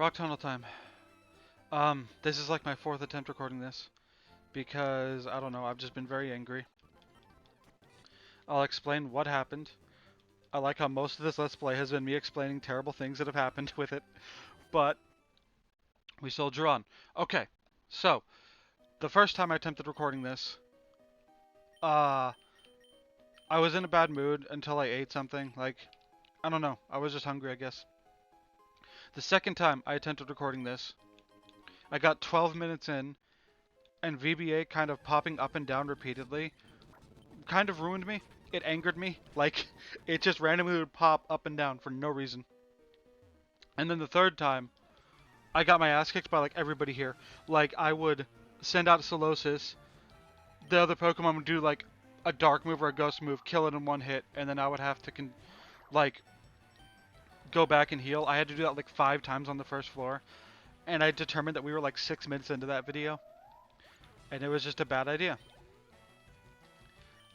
Rock tunnel time. This is like my fourth attempt recording this because I don't know, I've just been very angry. I'll explain what happened. I like how most of this Let's Play has been me explaining terrible things that have happened with it, but we soldier on. Okay, so the first time I attempted recording this, I was in a bad mood until I ate something. Like, I don't know, I was just hungry, I guess. The second time I attempted recording this, I got 12 minutes in, and VBA kind of popping up and down repeatedly kind of ruined me. It angered me. Like, it just randomly would pop up and down for no reason. And then the third time, I got my ass kicked by, like, everybody here. Like, I would send out Solosis, the other Pokemon would do, like, a dark move or a ghost move, kill it in one hit, and then I would have to, like, go back and heal. I had to do that, like, 5 times on the first floor. And I determined that we were, like, 6 minutes into that video. And it was just a bad idea.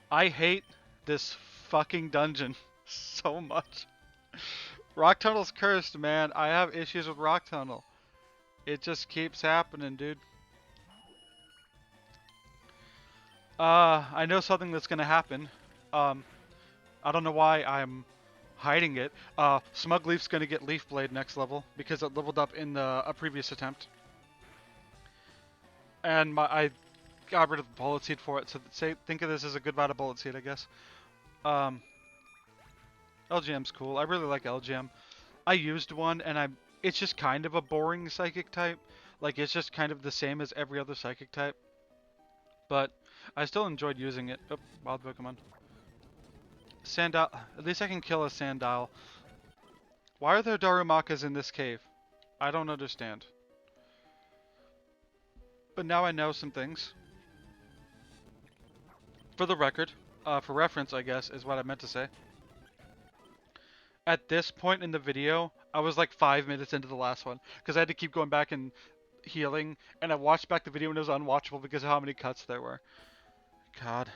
I hate this fucking dungeon so much. Rock Tunnel's cursed, man. I have issues with Rock Tunnel. It just keeps happening, dude. I know something that's gonna happen. I don't know why I'm hiding it. Smug Leaf's gonna get Leaf Blade next level because it leveled up in a previous attempt. And I got rid of the Bullet Seed for it, so think of this as a good bite of Bullet Seed, I guess. LGM's cool. I really like LGM. I used one, and it's just kind of a boring Psychic type. Like, it's just kind of the same as every other Psychic type. But I still enjoyed using it. Oh, wild Pokemon. Sandile. At least I can kill a Sandile. Why are there Darumakas in this cave? I don't understand. But now I know some things. For the record, for reference, I guess, is what I meant to say. At this point in the video, I was like 5 minutes into the last one, because I had to keep going back and healing, and I watched back the video and it was unwatchable because of how many cuts there were. God.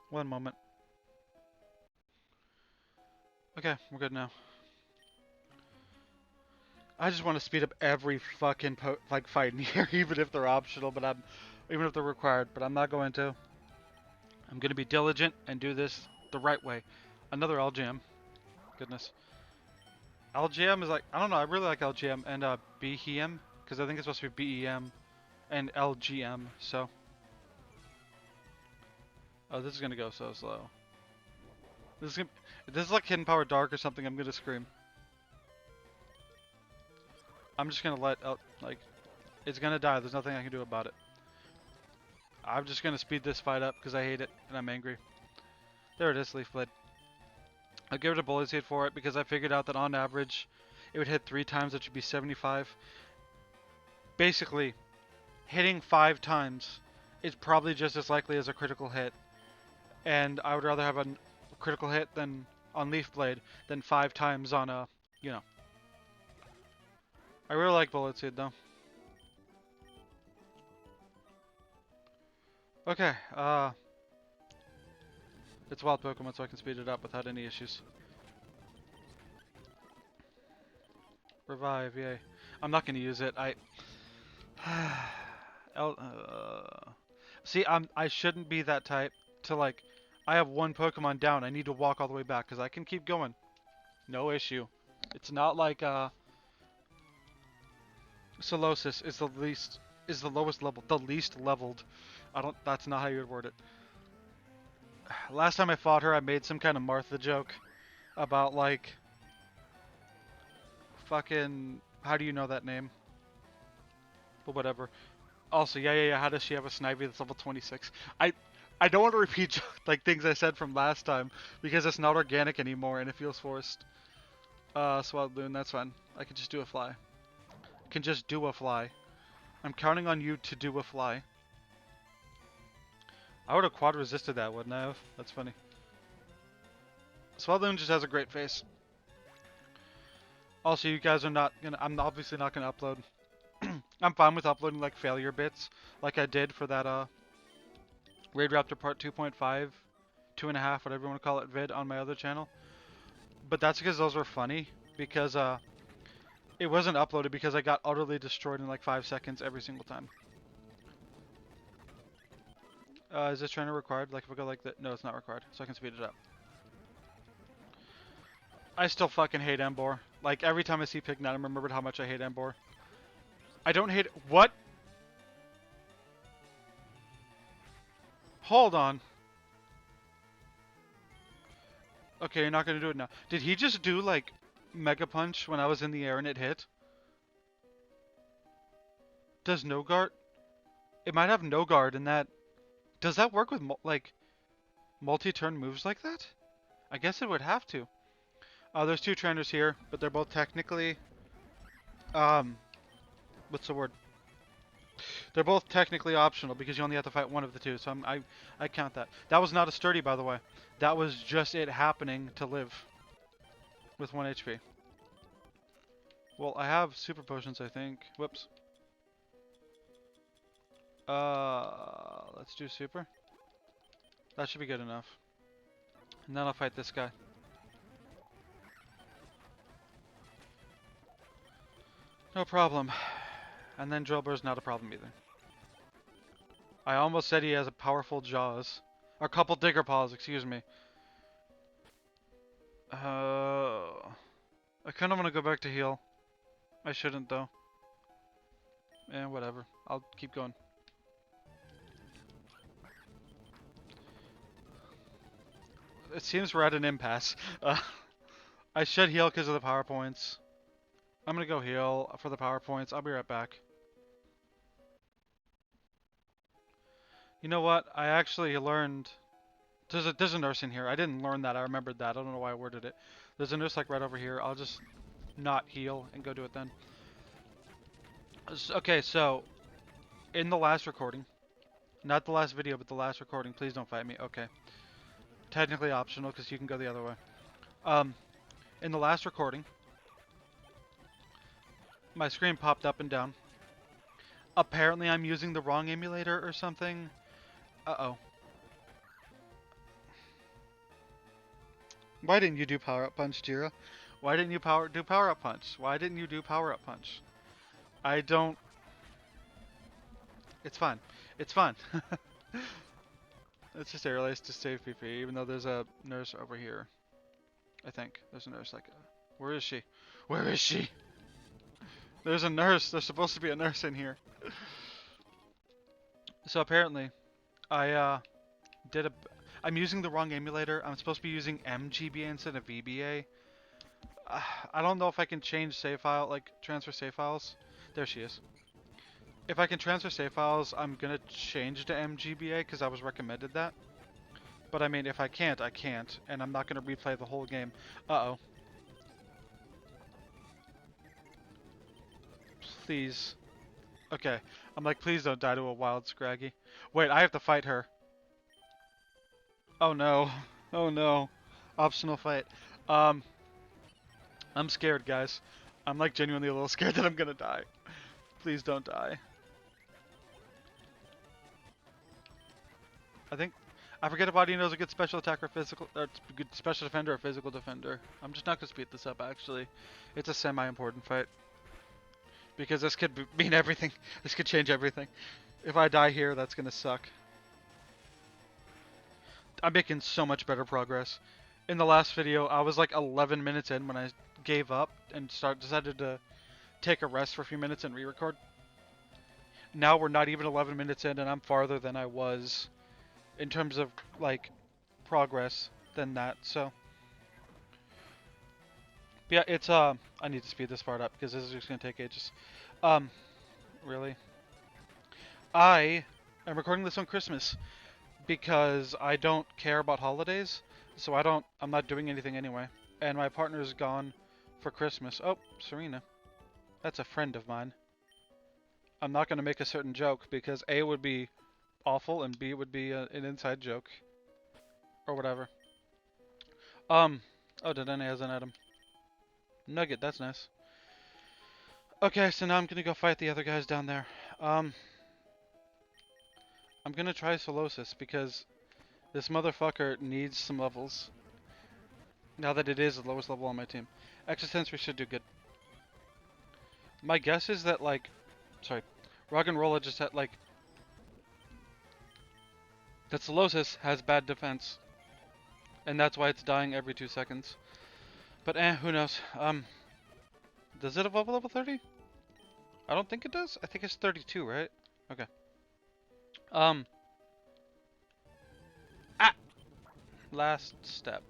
One moment. Okay, we're good now. I just want to speed up every fucking fight in here, even if they're optional, but even if they're required, but I'm not going to. I'm going to be diligent and do this the right way. Another LGM. Goodness. LGM is like, I don't know, I really like LGM and BEM, because I think it's supposed to be BEM and LGM, so. Oh, this is going to go so slow. If this is like Hidden Power Dark or something, I'm going to scream. I'm just going to let out, like, it's going to die, there's nothing I can do about it. I'm just going to speed this fight up because I hate it and I'm angry. There it is, Leaf Blade. I gave it a Bullet Seed for it because I figured out that on average it would hit 3 times, which would be 75. Basically, hitting 5 times is probably just as likely as a critical hit. And I would rather have a critical hit than on Leaf Blade than 5 times on a, you know. I really like Bullet Seed though. Okay, it's wild Pokemon, so I can speed it up without any issues. Revive, yay. I'm not gonna use it. See, I shouldn't be that type to, like, I have 1 Pokemon down. I need to walk all the way back because I can keep going. No issue. It's not like Solosis is the lowest level, the least leveled. That's not how you would word it. Last time I fought her, I made some kind of Martha joke about, like, fucking, how do you know that name? But whatever. Also, yeah, how does she have a Snivy that's level 26? I don't want to repeat, like, things I said from last time because it's not organic anymore and it feels forced. Swadloon, that's fine. I can just do a fly. I can just do a fly. I'm counting on you to do a fly. I would have quad resisted that, wouldn't I have? That's funny. Swadloon just has a great face. Also, you guys are not gonna, I'm obviously not gonna upload. I'm fine with uploading, like, failure bits, like I did for that, Raid Raptor Part 2.5, 2.5, whatever you want to call it, vid on my other channel. But that's because those were funny, because, It wasn't uploaded because I got utterly destroyed in like 5 seconds every single time. Is this trainer required? Like if I go like that? No, it's not required, so I can speed it up. I still fucking hate Embor. Like every time I see Pignet, I'm remembered how much I hate Embor. I don't hate what? Hold on. Okay, you're not gonna do it now. Did he just do like Mega Punch when I was in the air and it hit? Does no guard? It might have no guard in that. Does that work with like multi-turn moves like that? I guess it would have to. There's two trainers here, but they're both technically what's the word? They're both technically optional because you only have to fight one of the two. So I count that. That was not a sturdy, by the way. That was just it happening to live with 1 HP. Well, I have super potions, I think. Whoops. Let's do super. That should be good enough. And then I'll fight this guy. No problem. And then Drillbur's not a problem either. I almost said he has a powerful jaws. Or couple digger paws, excuse me. I kind of want to go back to heal. I shouldn't though. Whatever. I'll keep going. It seems we're at an impasse. I should heal because of the power points. I'm gonna go heal for the power points. I'll be right back. You know what? I actually learned... There's a nurse in here. I didn't learn that. I remembered that. I don't know why I worded it. There's a nurse like right over here. I'll just not heal and go do it then. Okay, so in the last recording, not the last video, but the last recording, please don't fight me. Okay. Technically optional because you can go the other way. In the last recording, my screen popped up and down. Apparently I'm using the wrong emulator or something. Uh-oh. Why didn't you do Power Up Punch, Jira? Why didn't you do Power Up Punch? Why didn't you do Power Up Punch? I don't... It's fine. It's fine. It's just airlace to save PP, even though there's a nurse over here. I think. There's a nurse like... Where is she? Where is she? There's a nurse. There's supposed to be a nurse in here. So apparently, I'm using the wrong emulator. I'm supposed to be using MGBA instead of VBA. I don't know if I can change save file, like transfer save files. There she is. If I can transfer save files, I'm gonna change to MGBA because I was recommended that. But I mean, if I can't, I can't, and I'm not gonna replay the whole game. Uh-oh. Please. Okay. I'm like, please don't die to a wild Scraggy. Wait, I have to fight her. Oh no. Oh no. Optional fight. I'm scared, guys. I'm like genuinely a little scared that I'm gonna die. Please don't die. I forget if Audio knows a good special attack or physical, or good special defender or physical defender. I'm just not gonna speed this up actually. It's a semi-important fight. Because this could mean everything. This could change everything. If I die here, that's gonna suck. I'm making so much better progress. In the last video, I was like 11 minutes in when I gave up and decided to take a rest for a few minutes and re-record. Now we're not even 11 minutes in and I'm farther than I was in terms of like progress than that, so. But yeah, it's I need to speed this part up because this is just gonna take ages. Really? I am recording this on Christmas because I don't care about holidays, so I'm not doing anything anyway. And my partner's gone for Christmas. Oh, Serena. That's a friend of mine. I'm not gonna make a certain joke because A would be awful and B would be an inside joke. Or whatever. Oh, Dedenne has an item. Nugget, that's nice. Okay, so now I'm gonna go fight the other guys down there. I'm gonna try Solosis because this motherfucker needs some levels. Now that it is the lowest level on my team. Extra Sensory should do good. My guess is that, like, sorry, Rock and Rolla just had, like, that Solosis has bad defense, and that's why it's dying every 2 seconds. But who knows? Does it evolve level 30? I don't think it does. I think it's 32, right? Okay. Um, ah! Last step.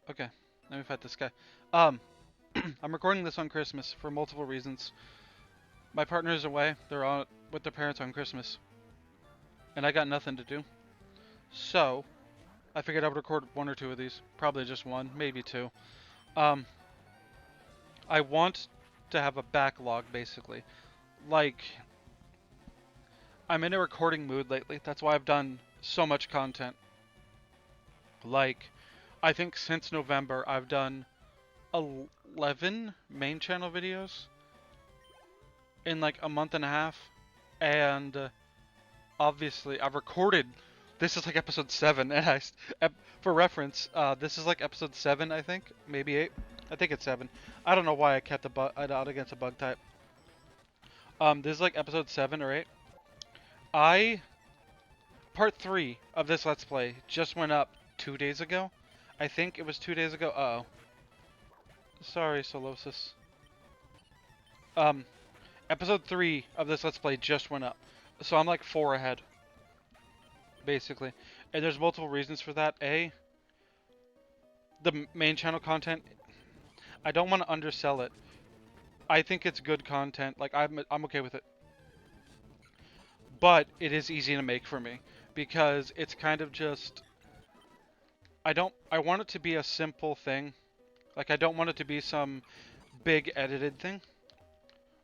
Okay, let me fight this guy. I'm recording this on Christmas for multiple reasons. My partner is away. They're on with their parents on Christmas. And I got nothing to do. So, I figured I would record 1 or 2 of these. Probably just 1, maybe 2. Um, I want to have a backlog, basically. Like, I'm in a recording mood lately. That's why I've done so much content. Like, I think since November, I've done 11 main channel videos in like a month and a half. And obviously, I've recorded. This is like episode 7, and for reference, this is like episode 7, I think, maybe 8. I think it's 7. I don't know why I kept it out against a bug type. This is like episode 7 or 8. Part 3 of this Let's Play just went up 2 days ago. I think it was 2 days ago. Uh-oh. Sorry, Solosis. Episode 3 of this Let's Play just went up. So I'm like 4 ahead. Basically. And there's multiple reasons for that. A, the main channel content, I don't want to undersell it. I think it's good content. Like, I'm okay with it. But it is easy to make for me. Because it's kind of just... I want it to be a simple thing. Like, I don't want it to be some big edited thing.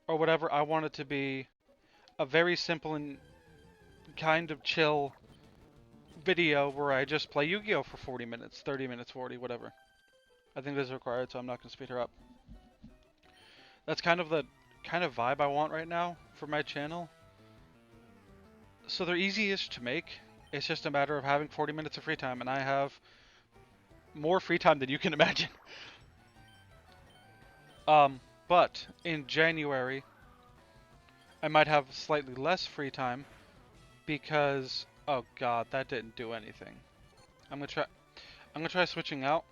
Or whatever. I want it to be a very simple and kind of chill video where I just play Yu-Gi-Oh! For 40 minutes, 30 minutes, 40, whatever. I think this is required, so I'm not going to speed her up. That's kind of the vibe I want right now for my channel. So they're easy-ish to make. It's just a matter of having 40 minutes of free time, and I have more free time than you can imagine. But in January, I might have slightly less free time because, oh god, that didn't do anything. I'm gonna try switching out.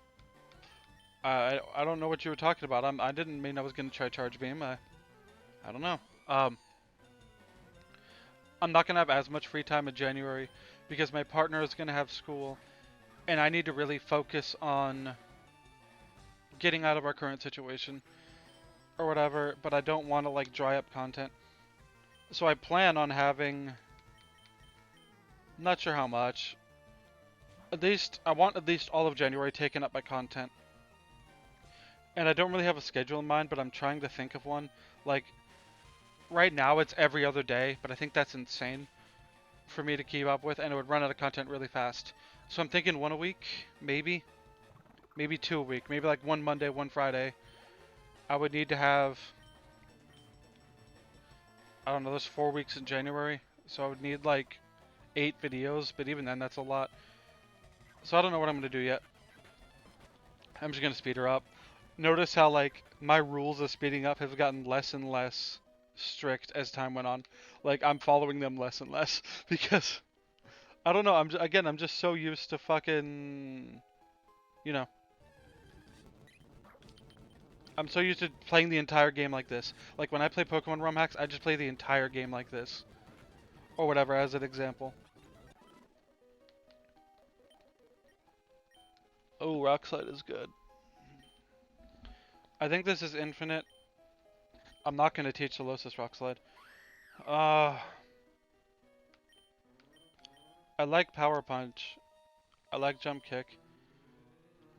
I don't know what you were talking about. I didn't mean I was gonna try charge beam. I don't know. I'm not gonna have as much free time in January because my partner is gonna have school, and I need to really focus on getting out of our current situation or whatever. But I don't want to like dry up content. So I plan on having, not sure how much. I want at least all of January taken up by content. And I don't really have a schedule in mind, but I'm trying to think of one. Like, right now it's every other day, but I think that's insane for me to keep up with, and it would run out of content really fast. So I'm thinking 1 a week, maybe. Maybe 2 a week. Maybe like 1 Monday, 1 Friday. I would need to have, I don't know, there's 4 weeks in January. So I would need like 8 videos, but even then that's a lot. So I don't know what I'm going to do yet. I'm just going to speed her up. Notice how like my rules of speeding up have gotten less and less strict as time went on. Like I'm following them less and less because I don't know. I'm just so used to fucking, you know. I'm so used to playing the entire game like this. Like when I play Pokemon ROM hacks, I just play the entire game like this, or whatever as an example. Oh, Rock Slide is good. I think this is infinite. I'm not going to teach Solosis Rock Slide. I like Power Punch. I like Jump Kick.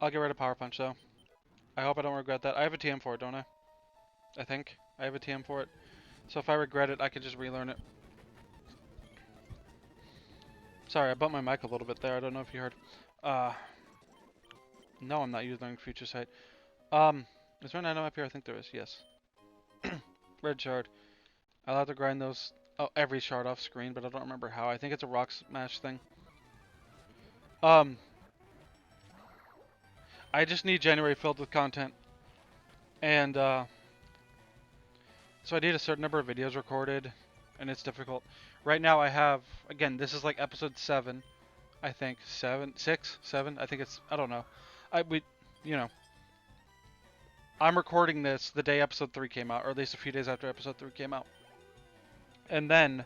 I'll get rid of Power Punch though. I hope I don't regret that. I have a TM for it, don't I? I think. I have a TM for it. So if I regret it, I can just relearn it. Sorry, I bumped my mic a little bit there. I don't know if you heard. No, I'm not using Future Sight. Is there an item up here? I think there is. Yes. Red shard. I'll have to grind those. Oh, every shard off screen, but I don't remember how. I think it's a rock smash thing. I just need January filled with content. And, So I need a certain number of videos recorded, and it's difficult. Right now I have, again, this is like episode 7, I think. 7, 6, 7, I think it's, I don't know. You know, I'm recording this the day episode 3 came out, or at least a few days after episode 3 came out. And then,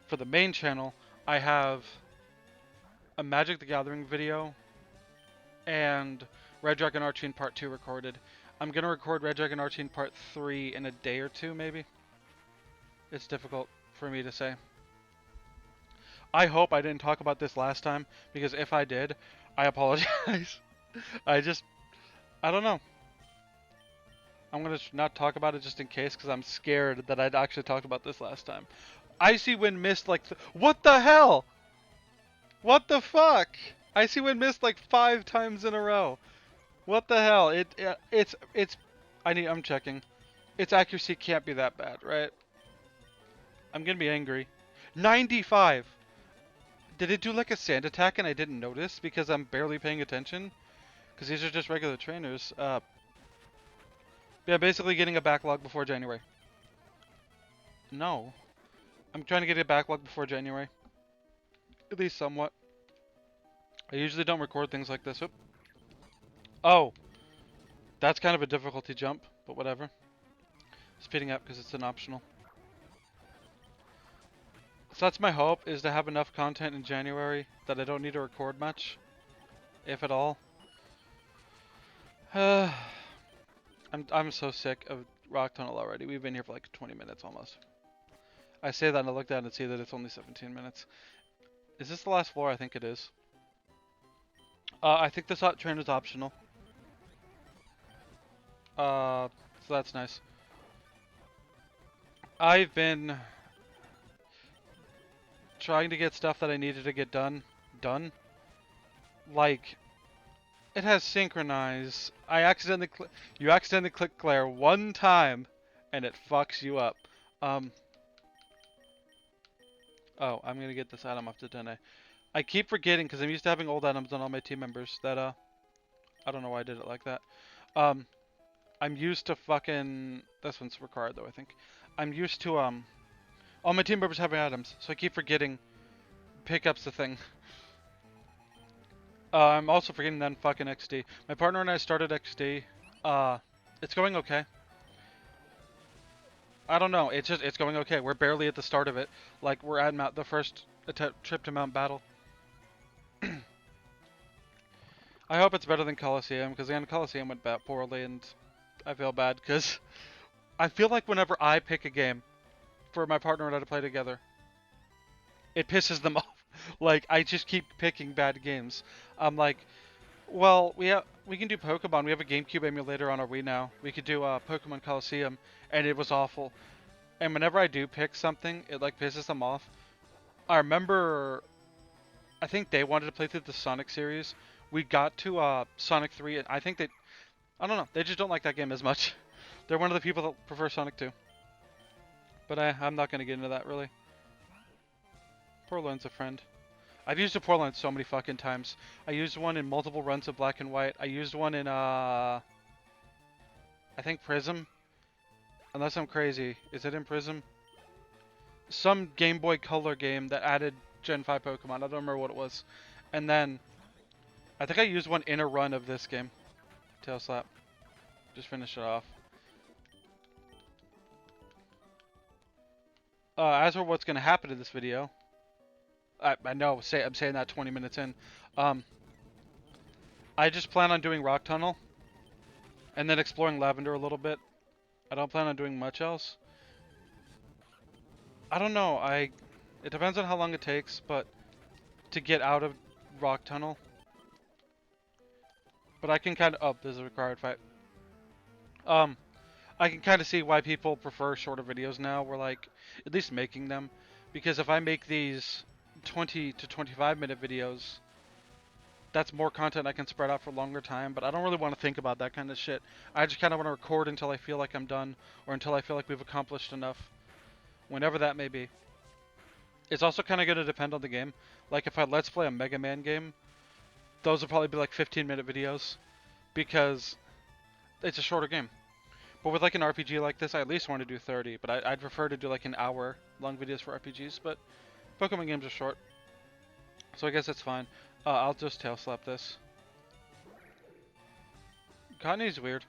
for the main channel, I have a Magic the Gathering video and Red Dragon Archene Part 2 recorded. I'm going to record Red Dragon Archene Part 3 in a day or two, maybe. It's difficult for me to say. I hope I didn't talk about this last time, because if I did, I apologize. I don't know. I'm going to not talk about it just in case, because I'm scared that I'd actually talked about this last time. Icy Wind missed like... What the hell? What the fuck? Icy Wind missed like 5 times in a row. What the hell? I'm checking. Its accuracy can't be that bad, right? I'm gonna be angry. 95! Did it do like a sand attack and I didn't notice because I'm barely paying attention? Because these are just regular trainers. Yeah, basically getting a backlog before January. No. I'm trying to get a backlog before January. At least somewhat. I usually don't record things like this. Oop. Oh! That's kind of a difficulty jump, but whatever. Speeding up because it's an optional. So that's my hope, is to have enough content in January that I don't need to record much, if at all. I'm so sick of Rock Tunnel already. We've been here for like 20 minutes almost. I say that and I look down and see that it's only 17 minutes. Is this the last floor? I think it is. I think this train is optional. So that's nice. I've been trying to get stuff that I needed to get done. Like, it has synchronize. You accidentally click Claire one time, and it fucks you up. Oh, I'm gonna get this item off the Dene. I keep forgetting because I'm used to having old items on all my team members that I don't know why I did it like that. I'm used to fucking, this one's required though, I think. I'm used to all my team members having items, so I keep forgetting pickup's the thing. I'm also forgetting that in fucking XD. My partner and I started XD. It's going okay. I don't know. It's going okay. We're barely at the start of it. Like, we're at the first trip to Mount Battle. I hope it's better than Coliseum, because again, Coliseum went poorly, and I feel bad, because I feel like whenever I pick a game for my partner and I to play together, it pisses them off. Like, I just keep picking bad games. I'm like, well, we can do Pokemon. We have a GameCube emulator on our Wii now. We could do Pokemon Coliseum, and it was awful. And whenever I do pick something, it like pisses them off. I remember, I think they wanted to play through the Sonic series. We got to Sonic 3, and I think I don't know, they just don't like that game as much. They're one of the people that prefer Sonic 2. But I'm not going to get into that, really. Porloin's a friend. I've used a Porloin so many fucking times. I used one in multiple runs of Black and White. I used one in, I think Prism. Unless I'm crazy. Is it in Prism? Some Game Boy Color game that added Gen 5 Pokemon. I don't remember what it was. And then, I think I used one in a run of this game. Tail Slap. Just finish it off. As for what's going to happen in this video, I know, I'm saying that 20 minutes in. I just plan on doing Rock Tunnel, and then exploring Lavender a little bit. I don't plan on doing much else. I don't know, it depends on how long it takes, but to get out of Rock Tunnel. But I can kind of, oh, there's a required fight. I can kind of see why people prefer shorter videos now. We're like, at least making them. Because if I make these 20 to 25 minute videos, that's more content I can spread out for a longer time, but I don't really want to think about that kind of shit. I just kind of want to record until I feel like I'm done, or until I feel like we've accomplished enough, whenever that may be. It's also kind of going to depend on the game. Like if I Let's Play a Mega Man game, those will probably be like 15-minute videos, because it's a shorter game. But with like an RPG like this, I at least want to do 30. But I'd prefer to do like an hour long videos for RPGs. But Pokemon games are short, so I guess that's fine. I'll just tail slap this. Cottonseed's weird.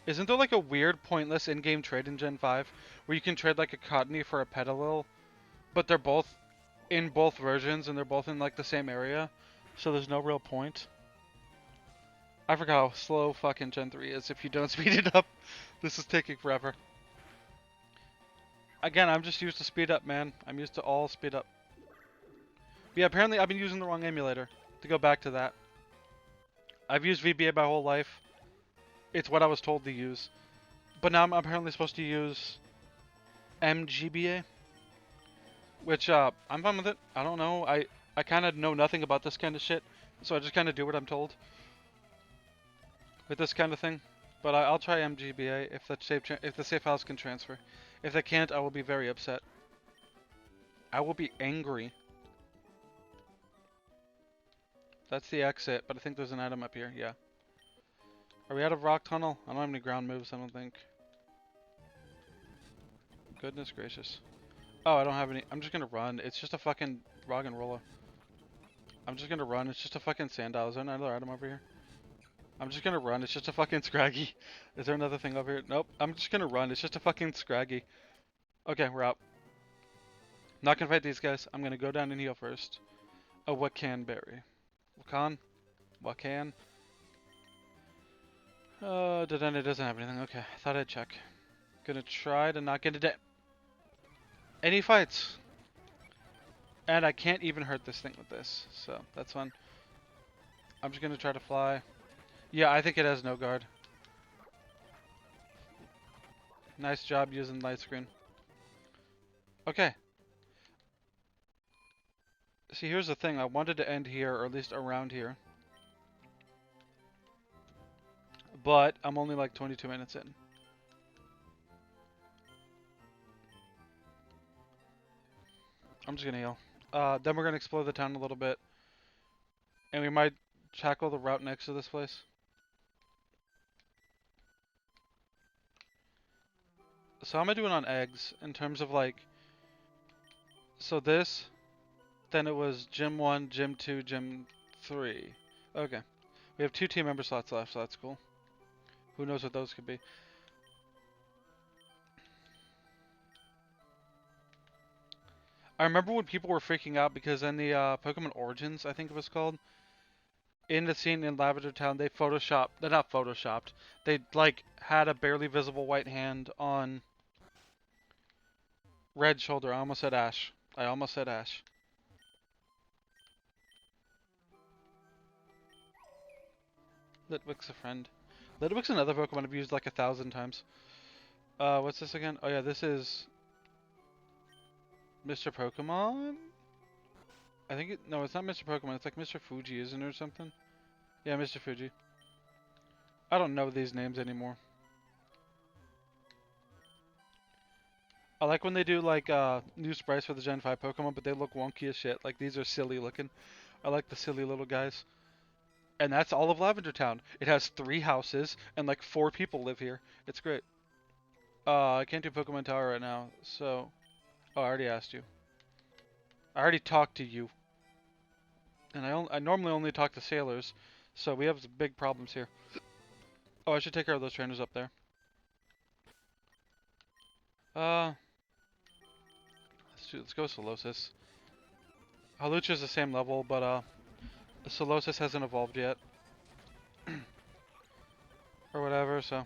Isn't there like a weird, pointless in-game trade in Gen 5 where you can trade like a Cottonee for a Petalil, but they're both in both versions and they're both in like the same area, so there's no real point? I forgot how slow fucking Gen 3 is if you don't speed it up. This is taking forever. Again, I'm just used to speed up, man. I'm used to all speed up. But yeah, apparently I've been using the wrong emulator. To go back to that. I've used VBA my whole life. It's what I was told to use. But now I'm apparently supposed to use MGBA. Which, I'm fine with it. I don't know. I kind of know nothing about this kind of shit. So I just kind of do what I'm told. With this kind of thing. But I'll try MGBA if the save files can transfer. If they can't, I will be very upset. I will be angry. That's the exit, but I think there's an item up here. Yeah. Are we out of rock tunnel? I don't have any ground moves, I don't think. Goodness gracious. Oh, I don't have any. I'm just gonna run. It's just a fucking rock and roller. I'm just gonna run. It's just a fucking sandal. Is there another item over here? I'm just gonna run. It's just a fucking scraggy. Is there another thing over here? Nope. I'm just gonna run. It's just a fucking scraggy. Okay, we're out. Not gonna fight these guys. I'm gonna go down and heal first. A Wakan berry. Wakan? Wakan? It doesn't have anything. Okay, thought I'd check. Gonna try to not get into any fights. And I can't even hurt this thing with this, so that's fun. I'm just gonna try to fly. Yeah, I think it has no guard. Nice job using light screen. Okay. See, here's the thing. I wanted to end here, or at least around here. But I'm only like 22 minutes in. I'm just gonna heal. Then we're gonna explore the town a little bit. And we might tackle the route next to this place. So how am I doing on eggs in terms of like... So this, then it was Gym 1, Gym 2, Gym 3. Okay. We have 2 team member slots left, so that's cool. Who knows what those could be. I remember when people were freaking out because in the Pokemon Origins, I think it was called, in the scene in Lavender Town, they photoshopped, they're not photoshopped, they like had a barely visible white hand on Red's shoulder. I almost said Ash. I almost said Ash. Litwick's a friend. Litwick's another Pokemon I've used like 1,000 times. What's this again? Oh yeah, this is Mr. Pokemon? I think no, it's not Mr. Pokemon, it's like Mr. Fuji, isn't it, or something? Yeah, Mr. Fuji. I don't know these names anymore. I like when they do like new sprites for the Gen 5 Pokemon, but they look wonky as shit. Like these are silly looking. I like the silly little guys. And that's all of Lavender Town. It has 3 houses and like 4 people live here. It's great. I can't do Pokemon Tower right now, so... Oh, I already asked you. I already talked to you. And I normally only talk to sailors, so we have big problems here. Oh, I should take care of those trainers up there. Let's go Solosis. Halucha's the same level, but Solosis hasn't evolved yet. Or whatever, so.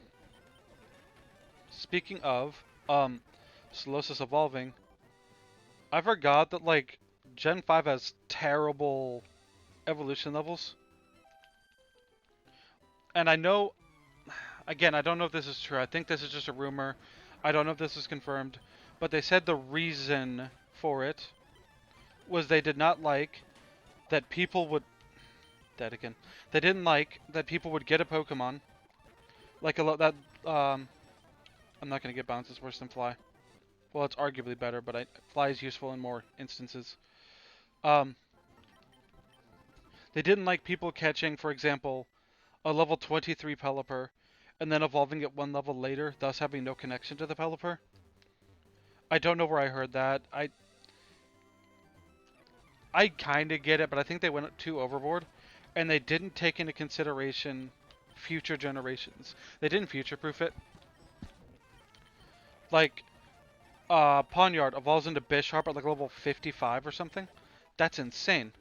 Speaking of, Solosis evolving, I forgot that, like, Gen 5 has terrible evolution levels. And I know, again, I don't know if this is true. I think this is just a rumor. I don't know if this is confirmed. But they said the reason for it was they did not like that people would... Dead again. They didn't like that people would get a Pokemon. Like a lot that... I'm not going to get Bounce. It's worse than Fly. Well, it's arguably better, but Fly is useful in more instances. They didn't like people catching, for example, a level 23 Pelipper and then evolving it one level later, thus having no connection to the developer. I don't know where I heard that. I kind of get it, but I think they went too overboard, and they didn't take into consideration future generations. They didn't future-proof it. Like, Pawnyard evolves into Bisharp at like level 55 or something. That's insane.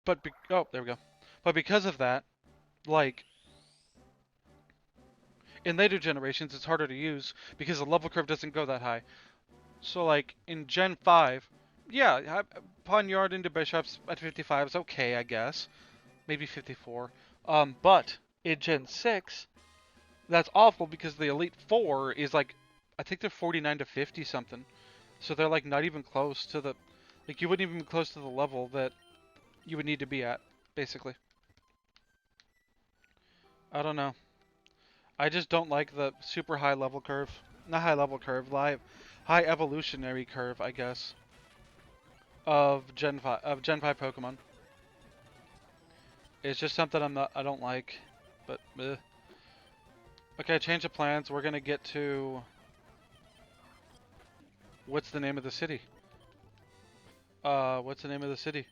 But oh, there we go. But because of that, like in later generations, it's harder to use because the level curve doesn't go that high. So like in Gen 5, yeah, Pawnyard into Bishops at 55 is okay, I guess. Maybe 54. But in Gen 6, that's awful because the Elite Four is like, I think they're 49 to 50 something. So they're like not even close to the, like you wouldn't even be close to the level that you would need to be at, basically. I don't know. I just don't like the super high level curve. Not high level curve, high evolutionary curve, I guess, of Gen 5 Pokemon. It's just something I don't like. But okay, change of plans. We're gonna get to what's the name of the city? What's the name of the city?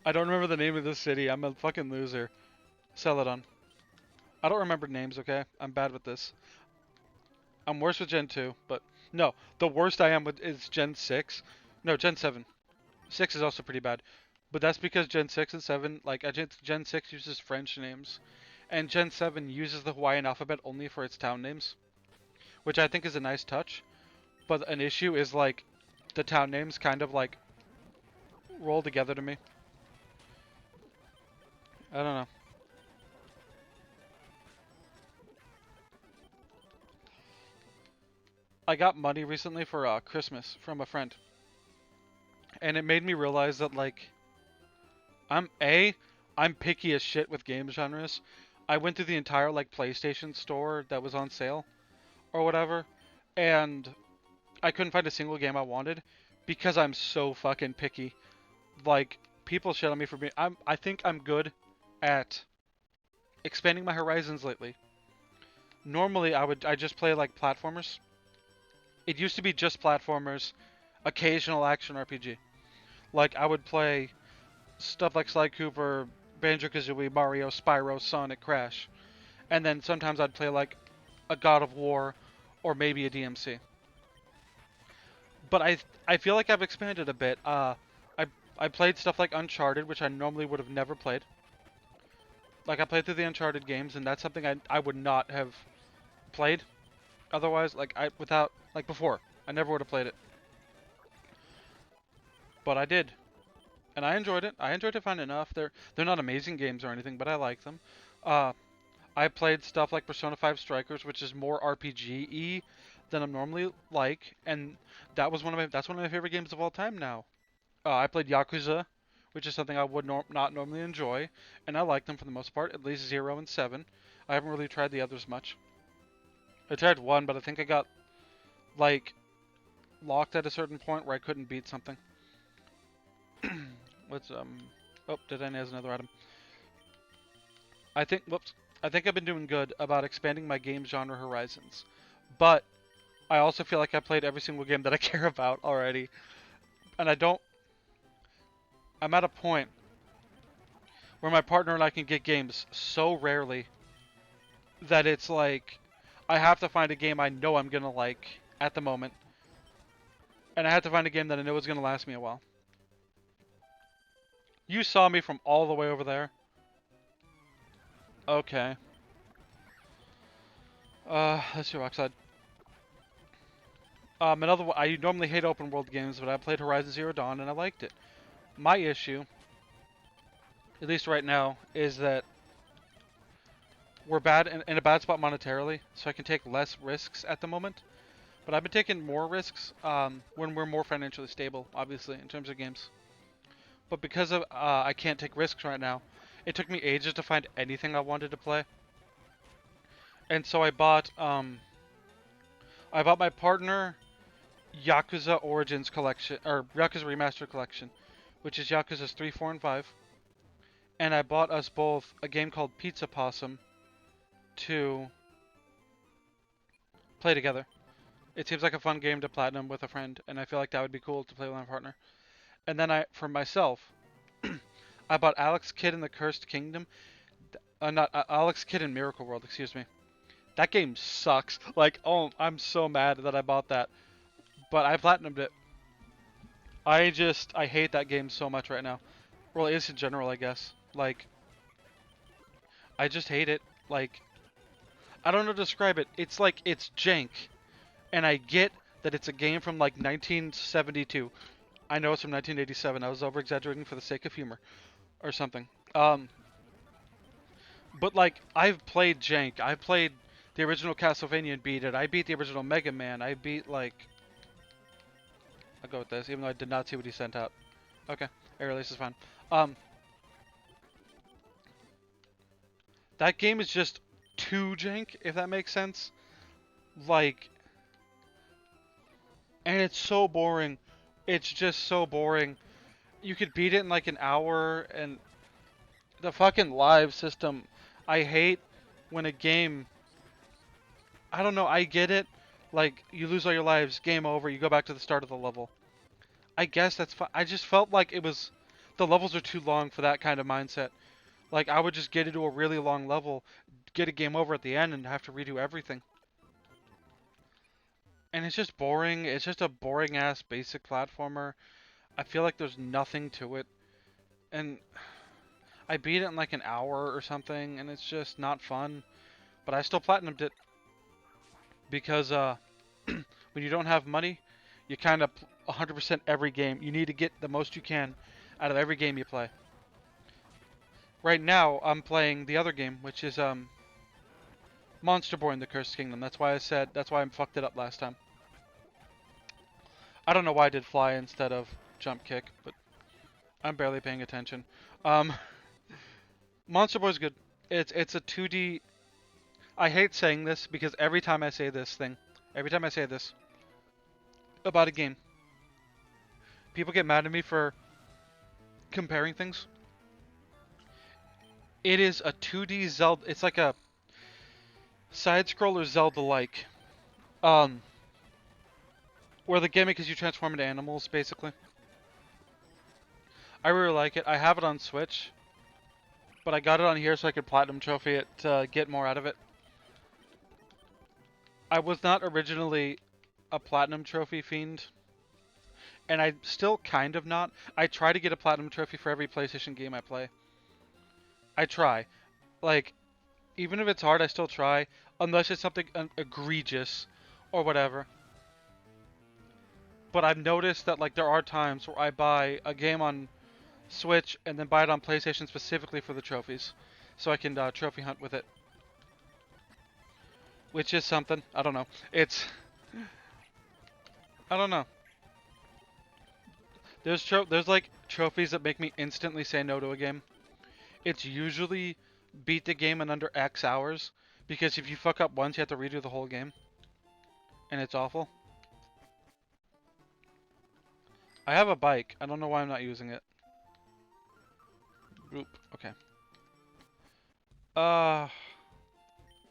I don't remember the name of the city. I'm a fucking loser. Celadon. I don't remember names, okay? I'm bad with this. I'm worse with Gen 2, but no, the worst I am with is Gen 6. No, Gen 7. 6 is also pretty bad. But that's because Gen 6 and 7, like, Gen 6 uses French names, and Gen 7 uses the Hawaiian alphabet only for its town names, which I think is a nice touch. But an issue is, like, the town names kind of, like, roll together to me. I don't know. I got money recently for Christmas from a friend, and it made me realize that, like, I'm picky as shit with game genres. I went through the entire like PlayStation store that was on sale or whatever, and I couldn't find a single game I wanted because I'm so fucking picky. Like people shit on me for being I think I'm good at expanding my horizons lately. Normally I just play like platformers. It used to be just platformers, occasional action RPG. Like I would play stuff like Sly Cooper, Banjo-Kazooie, Mario, Spyro, Sonic, Crash. And then sometimes I'd play like a God of War or maybe a DMC. But I feel like I've expanded a bit. I played stuff like Uncharted, which I normally would have never played. Like I played through the Uncharted games, and that's something I would not have played otherwise. Like without like before, I never would have played it. But I did, and I enjoyed it. I enjoyed it fine enough. They're not amazing games or anything, but I like them. Uh, I played stuff like Persona 5 Strikers, which is more RPG-y than I'm normally like, and that's one of my favorite games of all time now. I played Yakuza, which is something I would not normally enjoy, and I like them for the most part, at least 0 and 7. I haven't really tried the others much. I tried 1, but I think I got like locked at a certain point where I couldn't beat something. What's oh, did I need another item? Whoops. I think I've been doing good about expanding my game genre horizons. But I also feel like I played every single game that I care about already. And I'm at a point where my partner and I can get games so rarely that it's like I have to find a game I know I'm gonna like at the moment. And I have to find a game that I know is gonna last me a while. You saw me from all the way over there. Okay. That's your Rockside. I normally hate open world games, but I played Horizon Zero Dawn and I liked it. My issue, at least right now, is that we're bad in a bad spot monetarily, so I can take less risks at the moment. But I've been taking more risks when we're more financially stable, obviously, in terms of games. But because of I can't take risks right now, it took me ages to find anything I wanted to play. And so I bought my partner Yakuza Origins collection or Yakuza Remastered collection, which is Yakuza's 3, 4, and 5. And I bought us both a game called Pizza Possum to play together. It seems like a fun game to platinum with a friend, and I feel like that would be cool to play with my partner. And then for myself, I bought Alex Kidd in the Cursed Kingdom. Not Alex Kidd in Miracle World, excuse me. That game sucks. Like, oh, I'm so mad that I bought that. But I platinumed it. I hate that game so much right now. Well, it's in general, I guess. Like, I just hate it. Like, I don't know how to describe it. It's like, it's jank. And I get that it's a game from like 1972. I know it's from 1987. I was over exaggerating for the sake of humor or something. But like I've played jank. I played the original Castlevania and beat it. I beat the original Mega Man. I beat like I'll go with this, even though I did not see what he sent out. Okay, air release is fine. Um, that game is just too jank, if that makes sense. Like, and it's so boring. It's just so boring. You could beat it in like an hour, and the fucking live system. I hate when a game. I don't know. I get it. Like you lose all your lives, game over. You go back to the start of the level. I guess that's fine. I just felt like it was. The levels are too long for that kind of mindset. Like I would just get into a really long level, get a game over at the end, and have to redo everything. And it's just boring. It's just a boring ass basic platformer. I feel like there's nothing to it. And I beat it in like an hour or something, and it's just not fun. But I still platinumed it because when you don't have money, you kind of 100% every game. You need to get the most you can out of every game you play. Right now, I'm playing the other game, which is Monster Boy in the Cursed Kingdom. That's why I fucked it up last time. I don't know why I did fly instead of jump kick, but I'm barely paying attention. Um, Monster Boy's good. It's a 2D. I hate saying this because every time I say this about a game, people get mad at me for comparing things. It is a 2D Zelda. It's like a side-scroller Zelda-like. Where the gimmick is you transform into animals, basically. I really like it. I have it on Switch, but I got it on here so I could platinum trophy it to get more out of it. I was not originally a platinum trophy fiend, and I'm still kind of not. I try to get a platinum trophy for every PlayStation game I play. I try. Like, even if it's hard, I still try, unless it's something egregious or whatever. But I've noticed that like there are times where I buy a game on Switch and then buy it on PlayStation specifically for the trophies, so I can trophy hunt with it. Which is something. I don't know. I don't know. There's like trophies that make me instantly say no to a game. It's usually beat the game in under X hours, because if you fuck up once, you have to redo the whole game, and it's awful. I have a bike. I don't know why I'm not using it. Oop. Okay.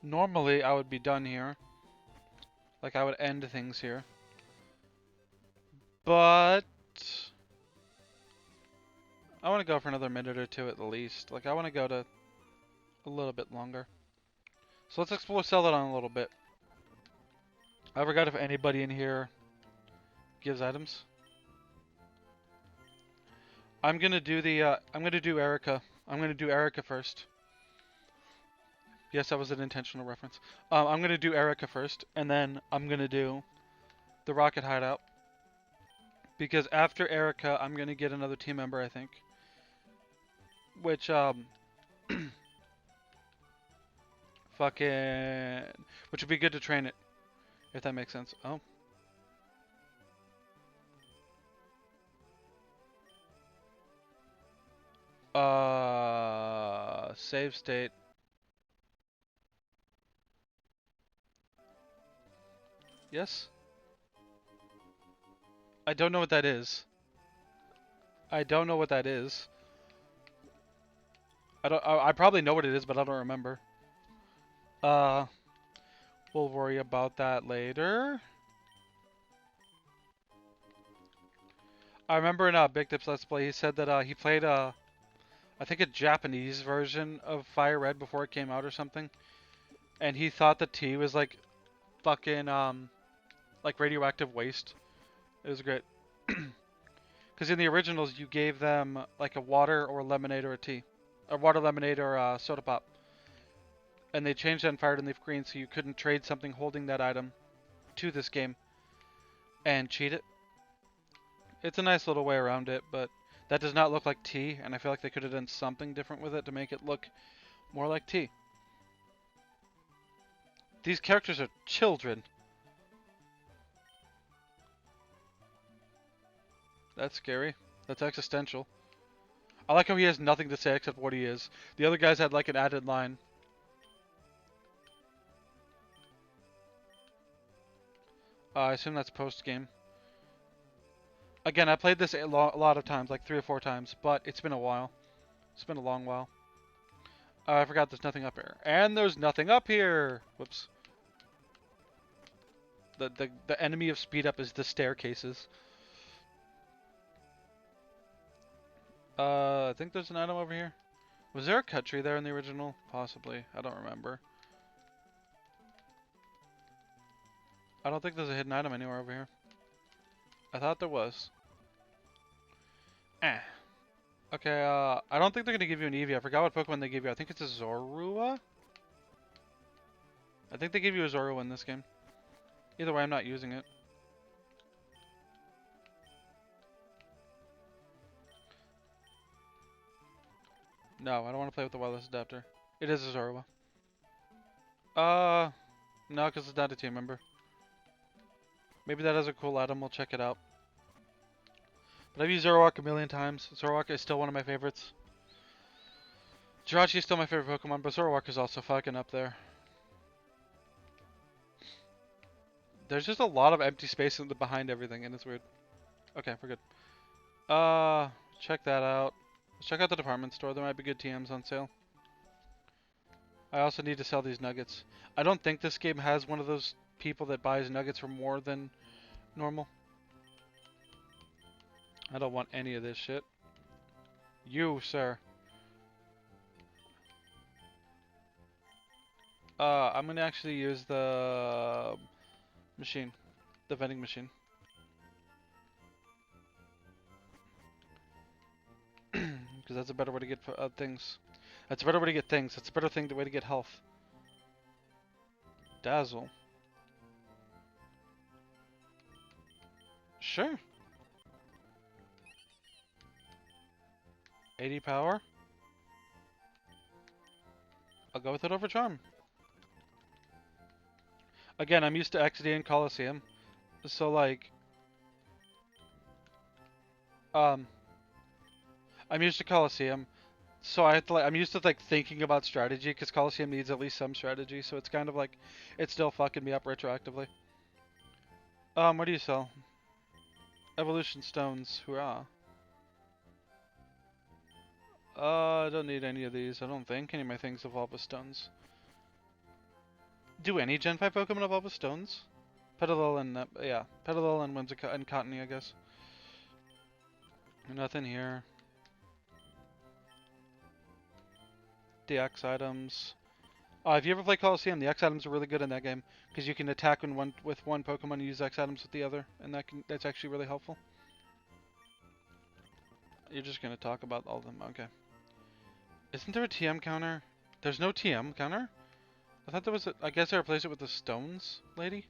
Normally I would be done here. Like I would end things here. But I want to go for another minute or two at least. Like I want to go to a little bit longer. So let's explore Celadon a little bit. I forgot if anybody in here gives items. I'm gonna do Erica. I'm gonna do Erica first. Yes, that was an intentional reference. I'm gonna do Erica first, and then I'm gonna do the Rocket Hideout. Because after Erica, I'm gonna get another team member, I think. Which fucking, which would be good to train it, if that makes sense. Oh. Save state. Yes? I don't know what that is. I don't know what that is. I probably know what it is, but I don't remember. Uh, we'll worry about that later. I remember in Big Dip's Let's Play, he said that he played I think a Japanese version of Fire Red before it came out or something, and he thought the tea was like fucking like radioactive waste. It was great. Because in the originals, you gave them like a water or lemonade or a tea, a water lemonade or a soda pop, and they changed that in Fire Red and Leaf Green so you couldn't trade something holding that item to this game and cheat it. It's a nice little way around it, but that does not look like tea, and I feel like they could have done something different with it to make it look more like tea. These characters are children. That's scary. That's existential. I like how he has nothing to say except what he is. The other guys had like an added line. I assume that's post-game. Again, I played this a lot of times, like 3 or 4 times, but it's been a while. It's been a long while. I forgot there's nothing up here. And there's nothing up here! Whoops. The enemy of speed up is the staircases. I think there's an item over here. Was there a cut tree there in the original? Possibly. I don't remember. I don't think there's a hidden item anywhere over here. I thought there was. Eh. Okay, I don't think they're gonna give you an Eevee. I forgot what Pokemon they give you. I think it's a Zorua? I think they give you a Zorua in this game. Either way, I'm not using it. No, I don't want to play with the wireless adapter. It is a Zorua. No, because it's not a team member. Maybe that has a cool item. We'll check it out. But I've used Zoroark a million times. Zoroark is still one of my favorites. Jirachi is still my favorite Pokemon, but Zoroark is also fucking up there. There's just a lot of empty space behind everything, and it's weird. Okay, we're good. Check that out. Let's check out the department store. There might be good TMs on sale. I also need to sell these nuggets. I don't think this game has one of those people that buys nuggets for more than normal. I don't want any of this shit. You, sir. I'm gonna actually use the machine. The vending machine. Because that's a better way to get things. That's a better way to get things. That's a better way to get health. Dazzle. Sure. 80 power. I'll go with it over Charm. Again, I'm used to XD and Coliseum. So like I'm used to Coliseum. So I have to I'm used to like thinking about strategy because Coliseum needs at least some strategy, so it's kind of like it's still fucking me up retroactively. What do you sell? Evolution stones, hurrah. I don't need any of these, I don't think. Any of my things evolve with stones. Do any Gen 5 Pokemon evolve with stones? Petalil and, yeah. Petalil and Whimsicott and Cottony, I guess. Nothing here. The X items. If you ever play Coliseum, the X items are really good in that game. Because you can attack with one Pokemon and use X items with the other. And that's actually really helpful. You're just going to talk about all of them. Okay. Isn't there a TM counter? There's no TM counter? I thought there was a... I guess I replaced it with the stones lady?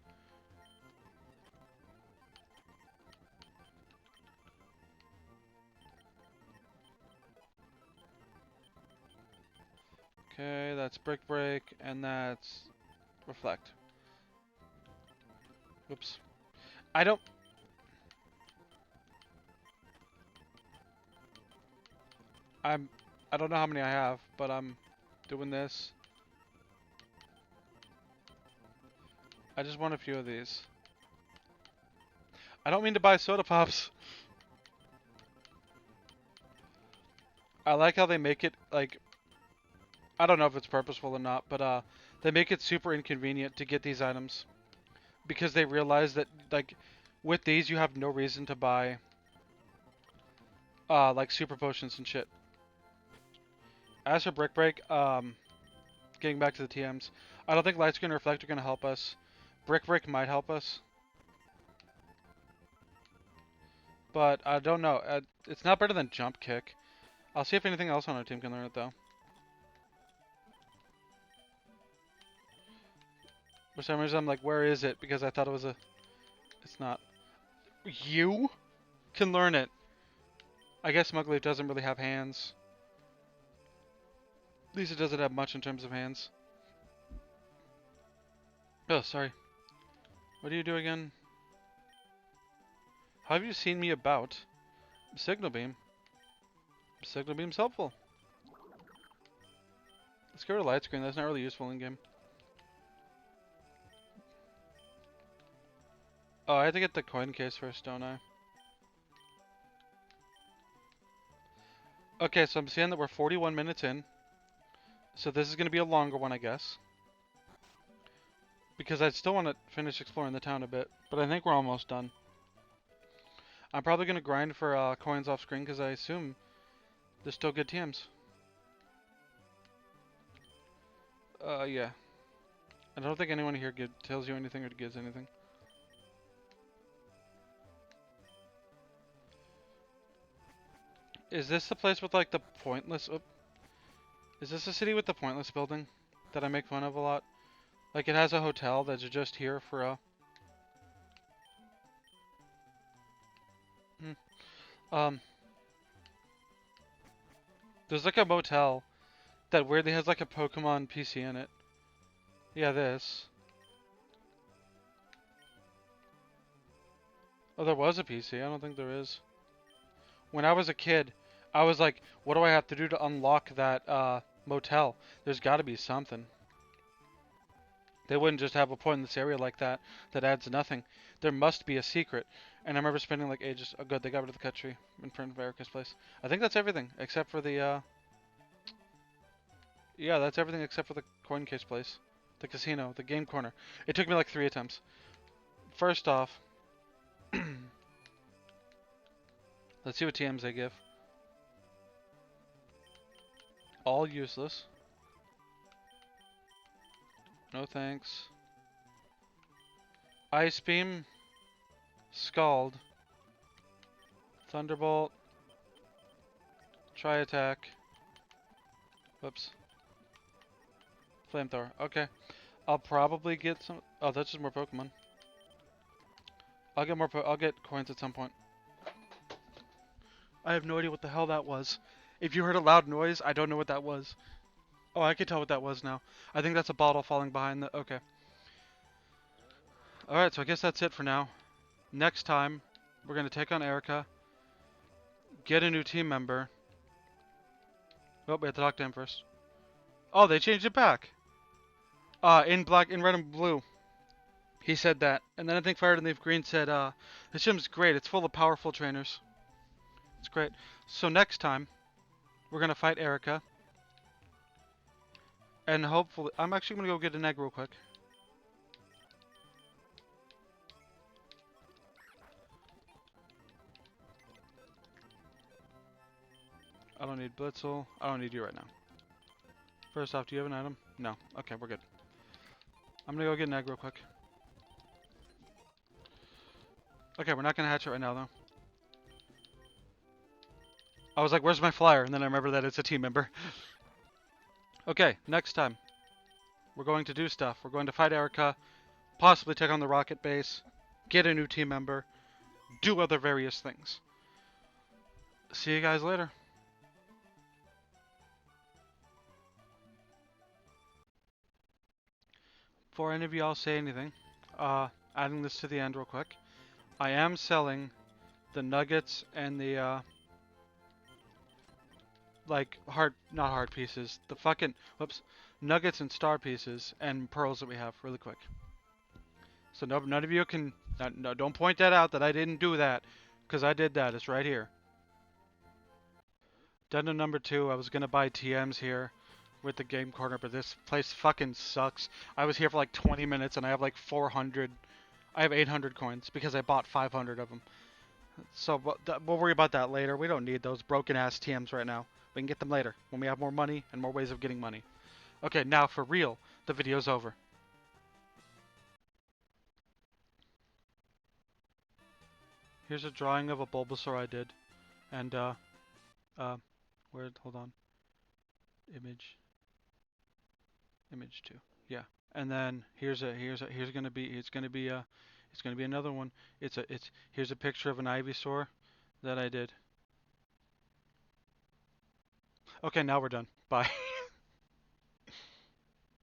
Okay, that's Brick Break, and that's Reflect. Whoops. I don't... I don't know how many I have, but I'm doing this. I just want a few of these. I don't mean to buy soda pops. I like how they make it, like... I don't know if it's purposeful or not, but They make it super inconvenient to get these items because they realize that like with these you have no reason to buy like super potions and shit. As for Brick Break, getting back to the TMs, I don't think Light Screen and Reflect are gonna help us. Brick Break might help us, but I don't know. It's not better than Jump Kick. I'll see if anything else on our team can learn it though. For some reason, I'm like, where is it? Because I thought it was a... It's not. You can learn it. I guess Mugleaf doesn't really have hands. At least it doesn't have much in terms of hands. Oh, sorry. What do you do again? How have you seen me about? Signal Beam. Signal Beam's helpful. Let's go to Light Screen. That's not really useful in game. Oh, I have to get the coin case first, don't I? Okay, so I'm seeing that we're 41 minutes in. So this is going to be a longer one, I guess. Because I still want to finish exploring the town a bit. But I think we're almost done. I'm probably going to grind for coins off screen because I assume there's still good TMs. Yeah. I don't think anyone here tells you anything or gives anything. Is this the place with like the pointless... Oh, is this the city with the pointless building that I make fun of a lot? Like it has a hotel that's just here for a... There's like a motel that weirdly has like a Pokemon PC in it. Yeah, this. Oh, there was a PC. I don't think there is. When I was a kid, I was like, what do I have to do to unlock that motel? There's got to be something. They wouldn't just have a point in this area like that that adds nothing. There must be a secret. And I remember spending like ages. Oh, good, they got rid of the cut tree in front of Erica's place. I think that's everything except for the. Yeah, that's everything except for the coin case place, the casino, the game corner. It took me like 3 attempts. First off, let's see what TMs they give. All useless. No thanks. Ice Beam. Scald. Thunderbolt. Try Attack. Whoops. Flamethrower. Okay. I'll probably get some... Oh, that's just more Pokemon. I'll get more I'll get coins at some point. I have no idea what the hell that was. If you heard a loud noise, I don't know what that was. Oh, I can tell what that was now. I think that's a bottle falling behind the... Okay. Alright, so I guess that's it for now. Next time, we're going to take on Erica. Get a new team member. Oh, we have to talk to him first. Oh, they changed it back. In red and blue. He said that. And then I think Fire and Leaf Green said, this gym's great. It's full of powerful trainers. It's great. So next time, we're going to fight Erica. And hopefully... I'm actually going to go get an egg real quick. I don't need Blitzel. I don't need you right now. First off, do you have an item? No. Okay, we're good. I'm going to go get an egg real quick. Okay, we're not going to hatch it right now, though. I was like, where's my flyer? And then I remember that it's a team member. Okay, next time. We're going to do stuff. We're going to fight Erica. Possibly take on the rocket base. Get a new team member. Do other various things. See you guys later. Before any of y'all say anything, adding this to the end real quick. I am selling the nuggets and the, like, not hard pieces. The fucking, whoops, nuggets and star pieces and pearls that we have really quick. So none of you can, no, don't point that out that I didn't do that, because I did that. It's right here. Addendum number 2, I was going to buy TMs here, with the game corner, but this place fucking sucks. I was here for like 20 minutes and I have like 400. I have 800 coins because I bought 500 of them. So we'll worry about that later. We don't need those broken ass TMs right now. We can get them later when we have more money and more ways of getting money. Okay, now for real, the video's over. Here's a drawing of a Bulbasaur I did, and hold on, image two, yeah. And then here's gonna be another one. Here's a picture of an Ivysaur that I did. Okay, now we're done. Bye.